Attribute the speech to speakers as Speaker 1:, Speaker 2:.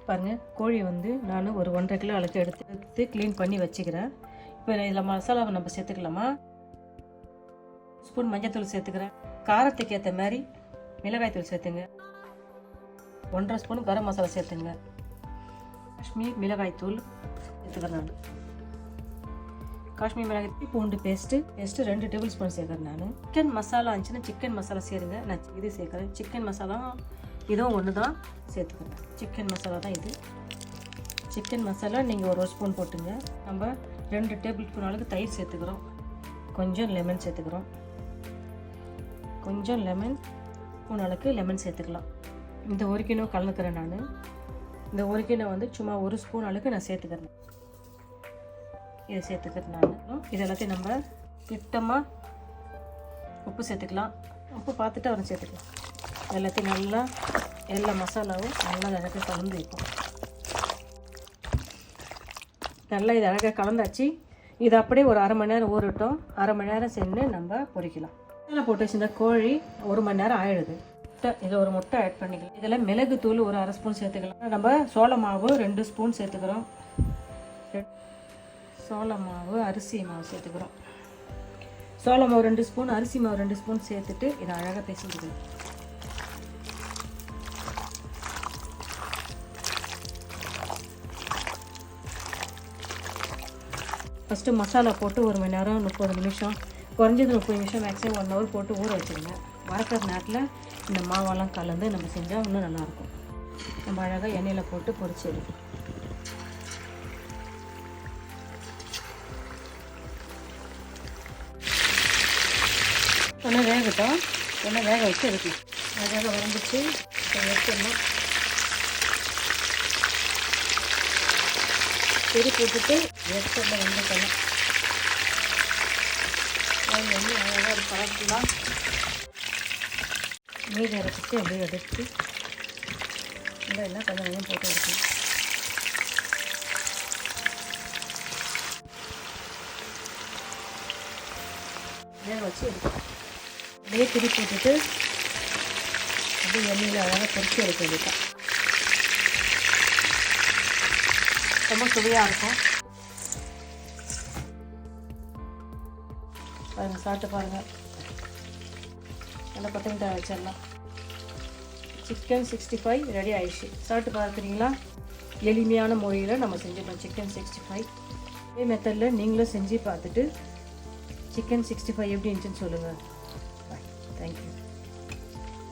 Speaker 1: பாருங்கள், கோழி வந்து நான் ஒரு 1.5 கிலோ அளவுக்கு எடுத்து க்ளீன் பண்ணி வச்சுக்கிறேன். இப்போ இதில் மசாலாவை நம்ம சேர்த்துக்கலாமா? ஸ்பூன் மஞ்சள் சேர்த்துக்கிறேன். காரத்துக்கு ஏற்ற மாதிரி மிளகாய் தூள் சேர்த்துங்க. 1.5 ஸ்பூன் கரம் மசாலா சேர்த்துங்க. காஷ்மீர் மிளகாய் தூள் சேர்த்துக்கிறேன். நான் காஷ்மீர் மிளகாய் பூண்டு பேஸ்ட்டு 2 டேபிள் ஸ்பூன் சேர்க்குறேன். நான் சிக்கன் மசாலா இருந்துச்சுன்னா சிக்கன் மசாலா சேருங்க. நான் இது சேர்க்குறேன். சிக்கன் மசாலா இதுவும் ஒன்று தான் சேர்த்துக்கிறேன். சிக்கன் மசாலா தான் இது. சிக்கன் மசாலா நீங்கள் ஒரு ஸ்பூன் போட்டுங்க. நம்ம 2 டேபிள் ஸ்பூன் அளவுக்கு தயிர் சேர்த்துக்கிறோம். கொஞ்சம் லெமன் சேர்த்துக்கிறோம். கொஞ்சம் லெமன் ஸ்பூன் அளவுக்கு லெமன் சேர்த்துக்கலாம். இந்த 1 கிலோ கலந்துக்கிறேன். நான் இந்த 1 கிலோ வந்து சும்மா 1 ஸ்பூன் அளவுக்கு நான் சேர்த்துக்கிறேன். இதை சேர்த்துக்கிறேன். நான் இது எல்லாத்தையும் நம்ம திட்டமாக உப்பு சேர்த்துக்கலாம். உப்பு பார்த்துட்டு அவரை சேர்த்துக்கலாம். எல்லாத்தையும் நல்லா எல்லா மசாலாவும் நல்லா அழகாக கலந்து வைக்கும். நல்லா இது அழகாக கலந்தாச்சு. இது அப்படியே ஒரு 1/2 மணி நேரம் ஊறட்டும். 1/2 மணி நேரம் சென்று நம்ம பொரிக்கலாம். மசாலா போட்டு வச்சுருந்த கோழி 1 மணி நேரம் ஆயிடுது. இதில் ஒரு முட்டை ஆட் பண்ணிக்கலாம். இதில் மிளகு தூள் ஒரு 1/2 ஸ்பூன் சேர்த்துக்கலாம். நம்ம சோள மாவு 2 ஸ்பூன் சேர்த்துக்கிறோம். சோள மாவு அரிசி மாவு சேர்த்துக்கிறோம். சோள மாவு 2 ஸ்பூன், அரிசி மாவு 2 ஸ்பூன் சேர்த்துட்டு இதை அழகாக பேசிக்கலாம். ஃபஸ்ட்டு மசாலா போட்டு 1 மணி நேரம் 30 நிமிஷம், குறைஞ்சது 30 நிமிஷம், மேக்ஸிமம் 1 ஹவர் போட்டு ஊற வச்சுருங்க. வறக்கிற நேரத்தில் இந்த மாவெல்லாம் கலந்து நம்ம செஞ்சால் இன்னும் நல்லாயிருக்கும். நம்ம அழகாக எண்ணெயில் போட்டு பொரிச்சு எடுக்கும். ஒன்று வேகட்டும். ஒன்று வேக வச்சு எடுக்கலாம். அழகாக வந்துச்சு. எடுத்துடணும். பெரி போட்டுட்டு எடுத்துடணும். வெந்துக்கணும். வந்து அழகாக ஒரு கலக்கலாம். மீதி இறக்கிட்டு அப்படியே எடுத்து இல்லை எல்லாம் கொஞ்சம் கொஞ்சம் போட்டு எடுக்கணும். வேக வச்சு எடுக்கணும். அப்படியே திருப்பி போட்டுட்டு அப்படியே எண்ணெயில் அழகாக பொரிச்சு எடுக்க வேண்டியதான். ரொம்ப சுவையாக இருக்கும். பாருங்கள், சாப்பிட்டு பாருங்கள். நல்லா கொத்தமல்லி வச்சிடலாம். சிக்கன் 65 ரெடி ஆயிடுச்சு. சாப்பிட்டு பார்க்குறீங்களா? எளிமையான முறையில் நம்ம செஞ்சிடலாம் சிக்கன் 65. இதே மெத்தடில் நீங்களும் செஞ்சு பார்த்துட்டு சிக்கன் 65 எப்படி இருந்துச்சுன்னு சொல்லுங்கள். தேங்க்யூ.